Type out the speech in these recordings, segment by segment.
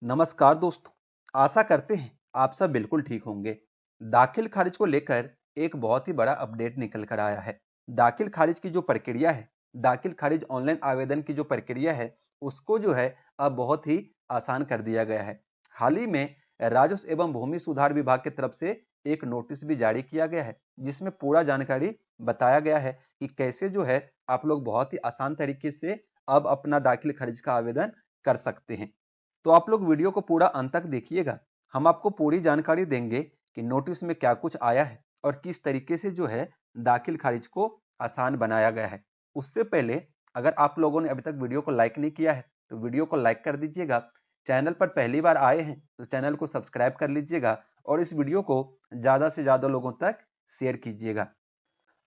नमस्कार दोस्तों। आशा करते हैं आप सब बिल्कुल ठीक होंगे। दाखिल खारिज को लेकर एक बहुत ही बड़ा अपडेट निकल कर आया है। दाखिल खारिज की जो प्रक्रिया है, दाखिल खारिज ऑनलाइन आवेदन की जो प्रक्रिया है, उसको जो है अब बहुत ही आसान कर दिया गया है। हाल ही में राजस्व एवं भूमि सुधार विभाग की तरफ से एक नोटिस भी जारी किया गया है, जिसमें पूरा जानकारी बताया गया है कि कैसे जो है आप लोग बहुत ही आसान तरीके से अब अपना दाखिल खारिज का आवेदन कर सकते हैं। तो आप लोग वीडियो को पूरा अंत तक देखिएगा। हम आपको पूरी जानकारी देंगे कि नोटिस में क्या कुछ आया है और किस तरीके से जो है दाखिल खारिज को आसान बनाया गया है। उससे पहले अगर आप लोगों ने अभी तक वीडियो को लाइक नहीं किया है तो वीडियो को लाइक कर दीजिएगा। चैनल पर पहली बार आए हैं तो चैनल को सब्सक्राइब कर लीजिएगा और इस वीडियो को ज्यादा से ज्यादा लोगों तक शेयर कीजिएगा।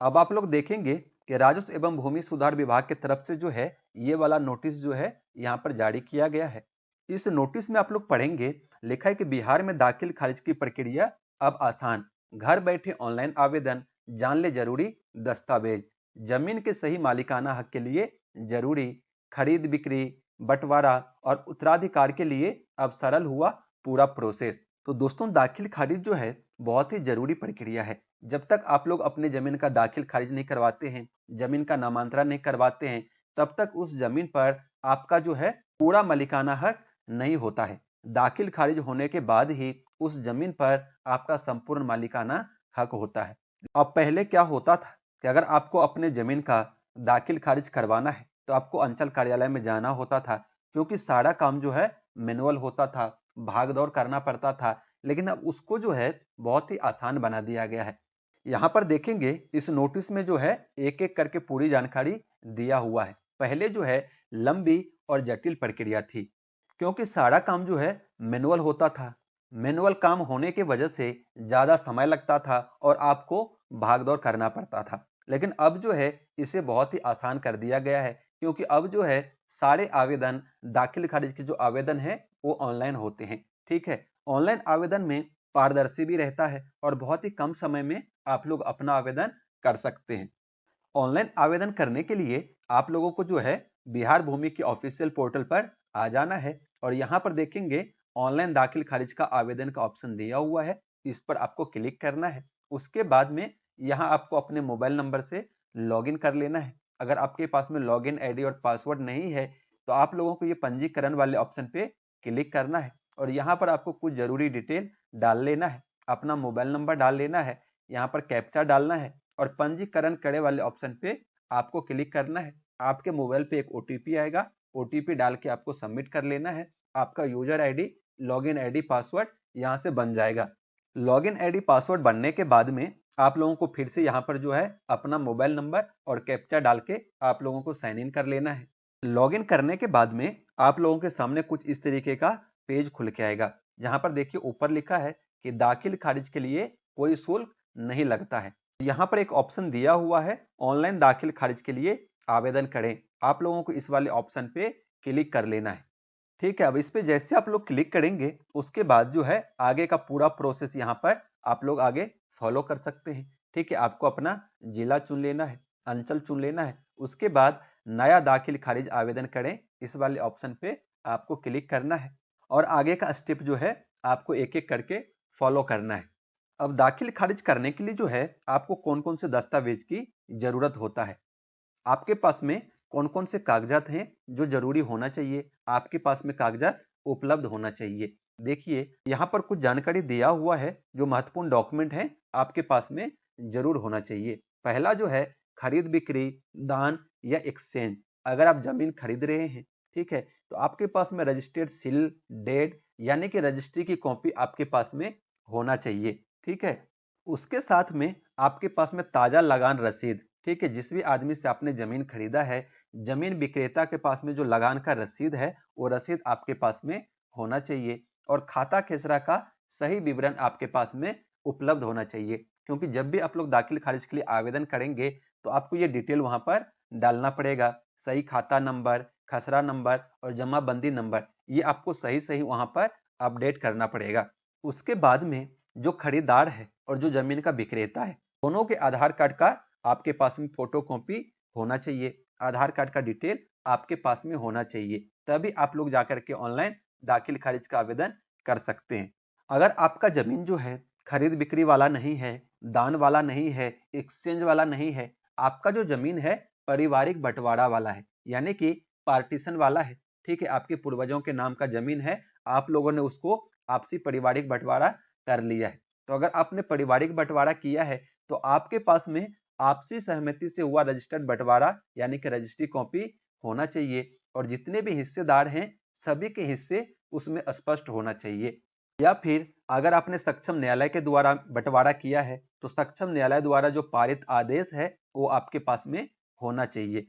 अब आप लोग देखेंगे कि राजस्व एवं भूमि सुधार विभाग की तरफ से जो है ये वाला नोटिस जो है यहाँ पर जारी किया गया है। इस नोटिस में आप लोग पढ़ेंगे, लिखा है कि बिहार में दाखिल खारिज की प्रक्रिया अब आसान, घर बैठे ऑनलाइन आवेदन, जान ले जरूरी दस्तावेज, जमीन के सही मालिकाना हक के लिए जरूरी, खरीद बिक्री, बंटवारा और उत्तराधिकार के लिए अब सरल हुआ पूरा प्रोसेस। तो दोस्तों, दाखिल खारिज जो है बहुत ही जरूरी प्रक्रिया है। जब तक आप लोग अपने जमीन का दाखिल खारिज नहीं करवाते हैं, जमीन का नामांतरण नहीं करवाते हैं, तब तक उस जमीन पर आपका जो है पूरा मालिकाना हक नहीं होता है। दाखिल खारिज होने के बाद ही उस जमीन पर आपका संपूर्ण मालिकाना हक होता है। अब पहले क्या होता था कि अगर आपको अपने जमीन का दाखिल खारिज करवाना है तो आपको अंचल कार्यालय में जाना होता था, क्योंकि सारा काम जो है मैनुअल होता था, भाग दौड़ करना पड़ता था। लेकिन अब उसको जो है बहुत ही आसान बना दिया गया है। यहाँ पर देखेंगे इस नोटिस में जो है एक एक करके पूरी जानकारी दिया हुआ है। पहले जो है लंबी और जटिल प्रक्रिया थी, क्योंकि सारा काम जो है मैनुअल होता था। मैनुअल काम होने की वजह से ज्यादा समय लगता था और आपको भागदौड़ करना पड़ता था। लेकिन अब जो है इसे बहुत ही आसान कर दिया गया है, क्योंकि अब जो है सारे आवेदन, दाखिल खारिज के जो आवेदन है वो ऑनलाइन होते हैं। ठीक है, ऑनलाइन आवेदन में पारदर्शी भी रहता है और बहुत ही कम समय में आप लोग अपना आवेदन कर सकते हैं। ऑनलाइन आवेदन करने के लिए आप लोगों को जो है बिहार भूमि के ऑफिशियल पोर्टल पर आ जाना है और यहाँ पर देखेंगे ऑनलाइन दाखिल खारिज का आवेदन का ऑप्शन दिया हुआ है। इस पर आपको क्लिक करना है। उसके बाद में यहाँ आपको अपने मोबाइल नंबर से लॉगिन कर लेना है। अगर आपके पास में लॉगिन आईडी और पासवर्ड नहीं है तो आप लोगों को ये पंजीकरण वाले ऑप्शन पे क्लिक करना है और यहाँ पर आपको कुछ जरूरी डिटेल डाल लेना है। अपना मोबाइल नंबर डाल लेना है, यहाँ पर कैप्चा डालना है और पंजीकरण करे वाले ऑप्शन पे आपको क्लिक करना है। आपके मोबाइल पे एक ओटीपी आएगा, ओटीपी डाल के आपको सबमिट कर लेना है। आपका user ID, login ID, password यहाँ से बन जाएगा। लॉगिन आईडी पासवर्ड बनने के बाद में आप लोगों को फिर से यहाँ पर जो है अपना मोबाइल नंबर और कैप्चा डाल के आप लोगों को साइन इन कर लेना है। लॉगिन करने के बाद में आप लोगों के सामने कुछ इस तरीके का पेज खुल के आएगा, जहां पर देखिए ऊपर लिखा है कि दाखिल खारिज के लिए कोई शुल्क नहीं लगता है। यहाँ पर एक ऑप्शन दिया हुआ है, ऑनलाइन दाखिल खारिज के लिए आवेदन करें। आप लोगों को इस वाले ऑप्शन पे क्लिक कर लेना है। ठीक है, अब इस पे जैसे आप लोग क्लिक करेंगे उसके बाद जो है आगे का पूरा प्रोसेस यहाँ पर आप लोग आगे फॉलो कर सकते हैं। ठीक है, आपको अपना जिला चुन लेना है, अंचल चुन लेना है। उसके बाद नया दाखिल खारिज आवेदन करें, इस वाले ऑप्शन पे आपको क्लिक करना है और आगे का स्टेप जो है आपको एक एक करके फॉलो करना है। अब दाखिल खारिज करने के लिए जो है आपको कौन कौन से दस्तावेज की जरूरत होता है, आपके पास में कौन कौन से कागजात हैं जो जरूरी होना चाहिए, आपके पास में कागजात उपलब्ध होना चाहिए। देखिए यहाँ पर कुछ जानकारी दिया हुआ है, जो महत्वपूर्ण डॉक्यूमेंट हैं आपके पास में जरूर होना चाहिए। पहला जो है खरीद बिक्री, दान या एक्सचेंज। अगर आप जमीन खरीद रहे हैं, ठीक है, तो आपके पास में रजिस्टर्ड सील डेट यानी कि रजिस्ट्री की कॉपी आपके पास में होना चाहिए। ठीक है, उसके साथ में आपके पास में ताजा लगान रसीद। ठीक है, जिस भी आदमी से आपने जमीन खरीदा है, जमीन विक्रेता के पास में जो लगान का रसीद है वो रसीद आपके पास में होना चाहिए और खाता खेसरा का सही विवरण आपके पास में उपलब्ध होना चाहिए, क्योंकि जब भी आप लोग दाखिल खारिज के लिए आवेदन करेंगे तो आपको ये डिटेल वहां पर डालना पड़ेगा। सही खाता नंबर, खसरा नंबर और जमाबंदी नंबर, ये आपको सही सही वहां पर अपडेट करना पड़ेगा। उसके बाद में जो खरीदार है और जो जमीन का विक्रेता है, दोनों के आधार कार्ड का आपके पास में फोटो कॉपी होना चाहिए। आधार कार्ड का डिटेल आपके पास में होना चाहिए, तभी आप लोग जाकर के ऑनलाइन दाखिल खारिज का आवेदन कर सकते हैं। अगर आपका जमीन जो है खरीद बिक्री वाला नहीं है, दान वाला नहीं है, एक्सचेंज वाला नहीं है, आपका जो जमीन है पारिवारिक बंटवारा वाला है, यानी कि पार्टीशन वाला है, ठीक है, आपके पूर्वजों के नाम का जमीन है, आप लोगों ने उसको आपसी पारिवारिक बंटवारा कर लिया है। तो अगर आपने पारिवारिक बंटवारा किया है तो आपके पास में आपसी सहमति से हुआ रजिस्टर्ड बंटवारा यानी कि रजिस्ट्री कॉपी होना चाहिए और जितने भी हिस्सेदार हैं सभी के हिस्से उसमें स्पष्ट होना चाहिए। या फिर अगर आपने सक्षम न्यायालय के द्वारा बंटवारा किया है तो सक्षम न्यायालय द्वारा जो पारित आदेश है वो आपके पास में होना चाहिए।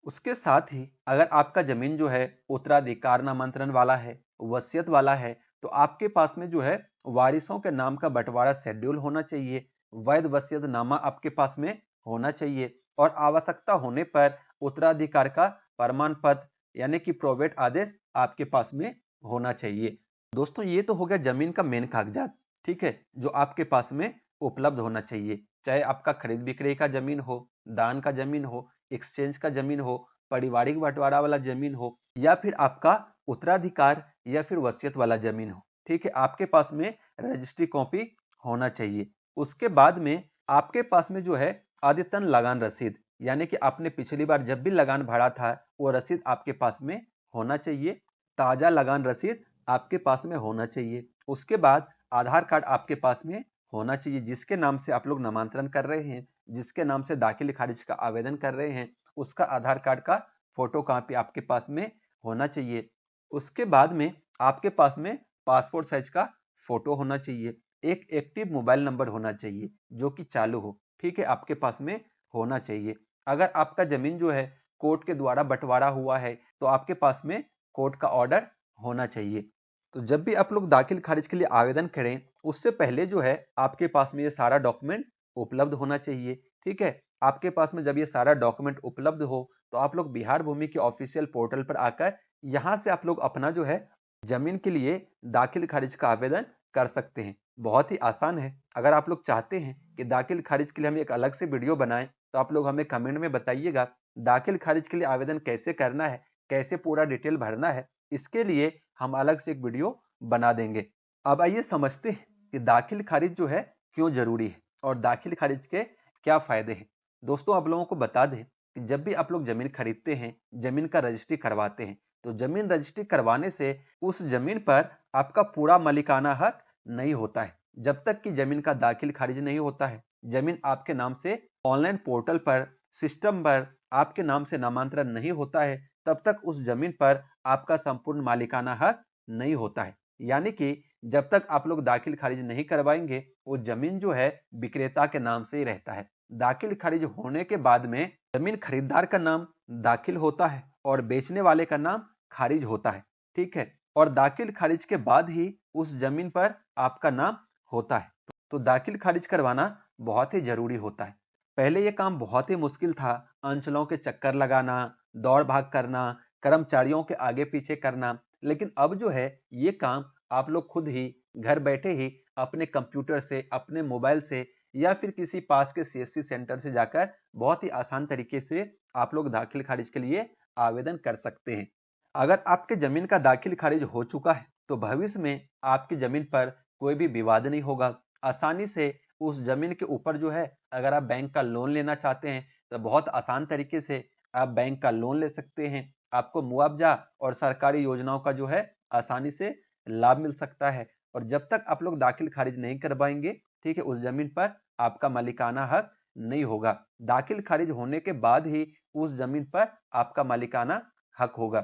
उसके साथ ही अगर आपका जमीन जो है उत्तराधिकार नामांतरण वाला है, वसीयत वाला है, तो आपके पास में जो है वारिसों के नाम का बंटवारा शेड्यूल होना चाहिए, वैध वसीयतनामा आपके पास में होना चाहिए और आवश्यकता होने पर उत्तराधिकार का प्रमाण पत्र यानी कि प्रोबेट आदेश आपके पास में होना चाहिए। दोस्तों ये तो हो गया जमीन का मेन कागजात, ठीक है, जो आपके पास में उपलब्ध होना चाहिए, चाहे आपका खरीद बिक्री का जमीन हो, दान का जमीन हो, एक्सचेंज का जमीन हो, पारिवारिक बंटवारा वाला जमीन हो या फिर आपका उत्तराधिकार या फिर वसीयत वाला जमीन हो, ठीक है, आपके पास में रजिस्ट्री कॉपी होना चाहिए। उसके बाद में आपके पास में जो है अद्यतन लगान रसीद यानी कि आपने पिछली बार जब भी लगान भरा था वो रसीद आपके पास में होना चाहिए, ताजा लगान रसीद आपके पास में होना चाहिए। उसके बाद आधार कार्ड आपके पास में होना चाहिए, जिसके नाम से आप लोग नामांतरण कर रहे हैं, जिसके नाम से दाखिल खारिज का आवेदन कर रहे हैं, उसका आधार कार्ड का फोटो कॉपी आपके पास में होना चाहिए। उसके बाद में आपके पास में पासपोर्ट साइज का फोटो होना चाहिए, एक एक्टिव मोबाइल नंबर होना चाहिए जो कि चालू हो, ठीक है, आपके पास में होना चाहिए। अगर आपका जमीन जो है कोर्ट के द्वारा बंटवारा हुआ है तो आपके पास में कोर्ट का ऑर्डर होना चाहिए। तो जब भी आप लोग दाखिल खारिज के लिए आवेदन करें उससे पहले जो है आपके पास में ये सारा डॉक्यूमेंट उपलब्ध होना चाहिए, ठीक है। आपके पास में जब ये सारा डॉक्यूमेंट उपलब्ध हो तो आप लोग बिहार भूमि के ऑफिशियल पोर्टल पर आकर यहाँ से आप लोग अपना जो है जमीन के लिए दाखिल खारिज का आवेदन कर सकते हैं। बहुत ही आसान है। अगर आप लोग चाहते हैं कि दाखिल खारिज के लिए हम एक अलग से वीडियो बनाएं तो आप लोग हमें कमेंट में बताइएगा दाखिल खारिज के लिए आवेदन कैसे करना है, कैसे पूरा डिटेल भरना है, इसके लिए हम अलग से एक वीडियो बना देंगे। अब आइए समझते हैं कि दाखिल खारिज जो है क्यों जरूरी है और दाखिल खारिज के क्या फायदे हैं। दोस्तों आप लोगों को बता दें कि जब भी आप लोग जमीन खरीदते हैं, जमीन का रजिस्ट्री करवाते हैं, तो जमीन रजिस्ट्री करवाने से उस जमीन पर आपका पूरा मालिकाना हक नहीं होता है। जब तक कि जमीन का दाखिल खारिज नहीं होता है, जमीन आपके नाम से ऑनलाइन पोर्टल पर सिस्टम पर आपके नाम से नामांतरण नहीं होता है, तब तक उस जमीन पर आपका संपूर्ण मालिकाना हक नहीं होता है। यानी कि जब तक आप लोग दाखिल खारिज नहीं करवाएंगे वो जमीन जो है विक्रेता के नाम से ही रहता है। दाखिल खारिज होने के बाद में जमीन खरीदार का नाम दाखिल होता है और बेचने वाले का नाम खारिज होता है, ठीक है। और दाखिल खारिज के बाद ही उस जमीन पर आपका नाम होता है। तो दाखिल खारिज करवाना बहुत ही जरूरी होता है। पहले ये काम बहुत ही मुश्किल था, अंचलों के चक्कर लगाना, दौड़ भाग करना, कर्मचारियों के आगे पीछे करना, लेकिन अब जो है ये काम आप लोग खुद ही घर बैठे ही अपने कंप्यूटर से, अपने मोबाइल से या फिर किसी पास के सीएससी सेंटर से जाकर बहुत ही आसान तरीके से आप लोग दाखिल खारिज के लिए आवेदन कर सकते हैं। अगर आपके जमीन का दाखिल खारिज हो चुका है तो भविष्य में आपकी जमीन पर कोई भी विवाद नहीं होगा। आसानी से उस जमीन के ऊपर जो है अगर आप बैंक का लोन लेना चाहते हैं तो बहुत आसान तरीके से आप बैंक का लोन ले सकते हैं। आपको मुआवजा और सरकारी योजनाओं का जो है आसानी से लाभ मिल सकता है। और जब तक आप लोग दाखिल खारिज नहीं करवाएंगे, ठीक है, उस जमीन पर आपका मालिकाना हक नहीं होगा। दाखिल खारिज होने के बाद ही उस जमीन पर आपका मालिकाना हक होगा।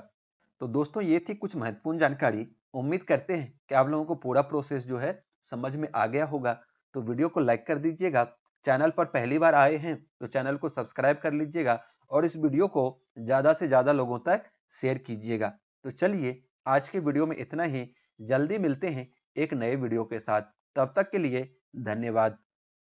तो दोस्तों ये थी कुछ महत्वपूर्ण जानकारी। उम्मीद करते हैं कि आप लोगों को पूरा प्रोसेस जो है समझ में आ गया होगा। तो वीडियो को लाइक कर दीजिएगा, चैनल पर पहली बार आए हैं तो चैनल को सब्सक्राइब कर लीजिएगा और इस वीडियो को ज्यादा से ज्यादा लोगों तक शेयर कीजिएगा। तो चलिए आज के वीडियो में इतना ही, जल्दी मिलते हैं एक नए वीडियो के साथ। तब तक के लिए धन्यवाद।